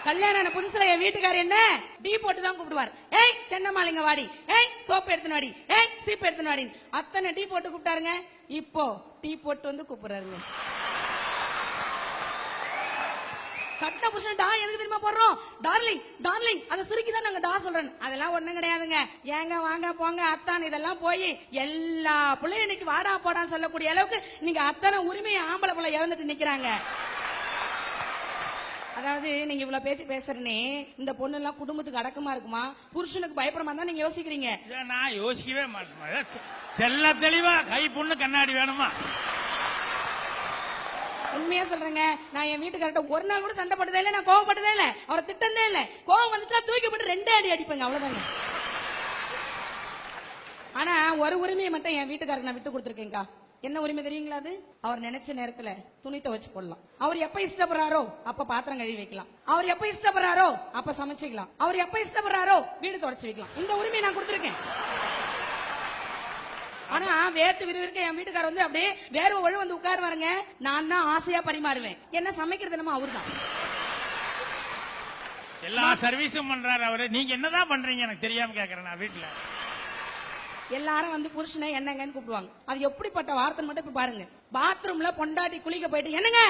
கல்யாணம் புதுசுல என் வீட்டுக்காரர் என்ன டீ போட்டு தான் கூப்பிடுவார். ஏய் சென்னமாலிங்க வாடி, ஏய் சோப்பு எடுத்து வாடி, ஏய் சீப்பு எடுத்து வாடி, அத்தனை டீ போட்டு கூப்பிட்டாருங்க. இப்போ டீ போட்டு வந்து கூப்பிடுறாருங்க. கட்ட புருஷன் டா எதுக்கு தெரியுமா போடுறோம்? டார்லிங் டார்லிங், அதை சுருக்கி தான் நாங்க டா சொல்றேன். அதெல்லாம் ஒண்ணும் கிடையாதுங்க. ஏங்க வாங்க போங்க அத்தான் இதெல்லாம் போய் எல்லா பிள்ளையும் இன்னைக்கு வாடா போடான்னு சொல்லக்கூடிய அளவுக்கு நீங்க அத்தனை உரிமையை ஆம்பளை பிள்ளை இழந்துட்டு நிக்கிறாங்க. அதாவது நீங்க இவ்வளவு பேச்சு பேசுறனே, இந்த பொண்ணு எல்லாம் குடும்பத்துக்கு அடக்கமா இருக்குமா, புருஷனுக்கு பயப்படமா தான் நீங்க யோசிக்கிறீங்க. நான் யோசிக்கவே மாட்டேன். தெல்ல தெளிவா கை பொண்ணு கண்ணாடி வேணுமா? உண்மையா சொல்றேங்க, நான் என் வீட்டுக்கார்ட்ட ஒரு நாள் கூட சண்டை போட்டதே இல்லை, நான் கோவப்பட்டதே இல்லை, அவரை திட்டந்தே இல்லை. கோவம் வந்துச்சா தூக்கி போட்டு 2 அடி அடிப்பேங்க, அவ்வளவுதாங்க. ஆனா ஒரு உரிமையை மட்டும் என் வீட்டுக்காரருக்கு நான் விட்டு கொடுத்துருக்கேங்க. என்ன உரிமை தெரியுங்களா? அது அவர் நினைச்ச நேரத்துல துணி துவைச்சு போடலாம். அவர் எப்ப இஷ்டப்படுறாரோ அப்ப பாத்திரம் கழுவி வைக்கலாம். அவர் எப்ப இஷ்டப்படுறாரோ அப்ப சமைச்சுக்கலாம். அவர் எப்ப இஷ்டப்படுறாரோ வீடு தொடச்சு வைக்கலாம். இந்த உரிமையை நான் கொடுத்துருக்கேன். ஆனா வேத்து விறுவிறுக்க என் வீட்டுக்காரர் வந்து அப்படியே வேற ஒழு வந்து உட்காருவாருங்க. நான் தான் ஆசையா பரிமாறுவேன். என்ன சமைக்கிறது நம்ம அவரு தான். எல்லா சர்வீஸும் பண்றாரு அவரு. நீங்க என்னதான் பண்றீங்க எனக்கு தெரியாம கேக்குறேன். நான் வீட்டுல எல்லாரும் வந்து புருஷனை என்னங்கன்னு கூப்பிடுவாங்க. அது எப்படிப்பட்ட வார்த்தை மட்டும் இப்ப பாருங்க. பாத்ரூம்ல பொண்டாட்டி குளிக்க போயிட்டு என்னங்க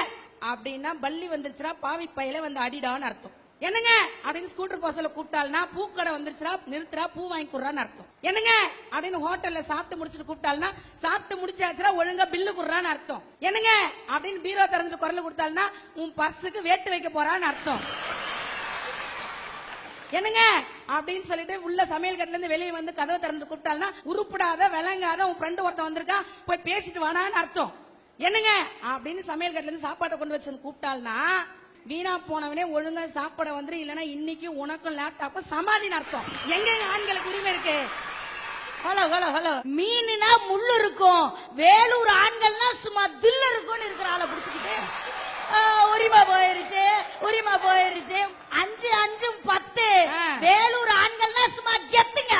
அப்படின்னா பள்ளி வந்துருச்சுரா பாவி பையில வந்து அடிடான்னு அர்த்தம். என்னங்க அப்படின்னு ஸ்கூட்டர் போசல கூப்பிட்டாள்னா பூக்கடை வந்துருச்சுரா நிறுத்துறா பூ வாங்கி குடுறான்னு அர்த்தம். என்னங்க அப்படின்னு ஹோட்டல்ல சாப்பிட்டு முடிச்சுட்டு கூப்பிட்டாள்னா சாப்பிட்டு முடிச்சாச்சுரா ஒழுங்கா பில்லு குடுறான்னு அர்த்தம். என்னங்க அப்படின்னு பீரோ திறந்துட்டு குரல் கொடுத்தாள்னா உன் பர்சுக்கு வேட்டு வைக்க போறான்னு அர்த்தம். என்னங்க அப்படின்னு சொல்லிட்டு உள்ள சமையல் கட்டுல இருந்து வெளியே வந்து கதவை திறந்து கூப்பிட்டாள்னா உருப்படாத விளங்காத உன் ஃப்ரெண்டு ஒருத்தன் வந்திருக்கா போய் பேசிட்டு வாடான்னு அர்த்தம். என்னங்க அப்படின்னு சமையல் கட்டுல இருந்து சாப்பாட்டை கொண்டு வச்சு கூப்பிட்டாள்னா வீணா போனவனே ஒழுங்கா சாப்பாட வந்துரு, இல்லன்னா இன்னைக்கு உனக்கும் லேப்டாப்பும் சமாதின்னு அர்த்தம். எங்க ஆண்களுக்கு உரிமை இருக்கு? ஹலோ ஹலோ ஹலோ, மீனுனா முள்ளு இருக்கும், வேலூர் ஆண்கள்னா சும்மா தில்ல இருக்கும்னு இருக்கிற ஆளை பிடிச்சுக்கிட்டு உரிமை போயிருச்சு உரிமை போயிருச்சு. 5 5 10 வேலூர் ஆண்கள்னா சும்மா கெத்துங்க.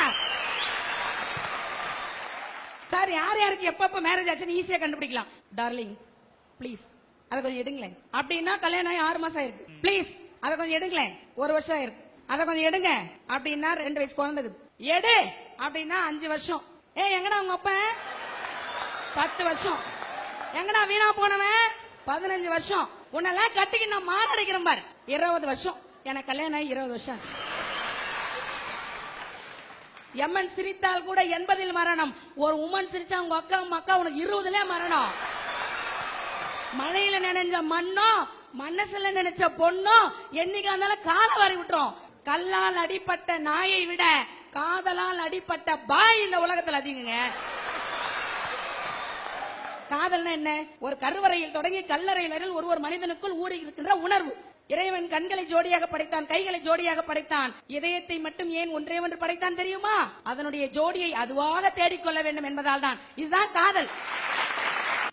சார் யார் யாருக்கு எப்பப்ப மேரேஜ் ஆச்சுன்னு ஈஸியா கண்டுபிடிக்கலாம். டார்லிங் ப்ளீஸ் அதை கொஞ்சம் எடுங்களேன் அப்படின்னா கல்யாணம் ஆகி 6 மாசம் ஆயிருக்கு. ப்ளீஸ் அதை கொஞ்சம் எடுங்களேன் 1 வருஷம் ஆயிருக்கு. அதை கொஞ்சம் எடுங்க அப்படின்னா 2 வயசு குழந்தைக்குது. எடு அப்படின்னா 5 வருஷம். எங்கடா உங்க அப்ப 10 வருஷம். எங்கடா வீணா போனவன் 15 வருஷம். உன்னெல்லாம் கட்டிக்கு நான் மாரடைக்கிறேன் பாரு 20 வருஷம். எனக்கு கல்யாணம் ஆகி 20 வருஷம் ஆச்சு. எம்மன் சிரித்தால் கூட 80 மரணம். ஒரு உமன் சிரிச்சா உங்க அக்கா அக்கா உனக்கு 20 மரணம். மழையில நினைஞ்ச மண்ணோ மனசுல நினைச்ச பொண்ணோ என்னைக்கா இருந்தாலும் காலை வாரி விட்டுரும். கல்லால் அடிப்பட்ட நாயை விட காதலால் அடிப்பட்ட பாய் இந்த உலகத்தில் அதிகங்க. காதல்னா என்ன? ஒரு கருவறையில் தொடங்கி கல்லறையில் வரையில் ஒரு மனிதனுக்குள் ஊறி இருக்கின்ற உணர்வு. இறைவன் கண்களை ஜோடியாக படைத்தான், கைகளை ஜோடியாக படைத்தான், இதயத்தை மட்டும் ஏன் ஒன்றே ஒன்று படைத்தான் தெரியுமா? அதனுடைய ஜோடியை அதுவாக தேடிக்கொள்ள வேண்டும் என்பதால் தான். இதுதான் காதல்.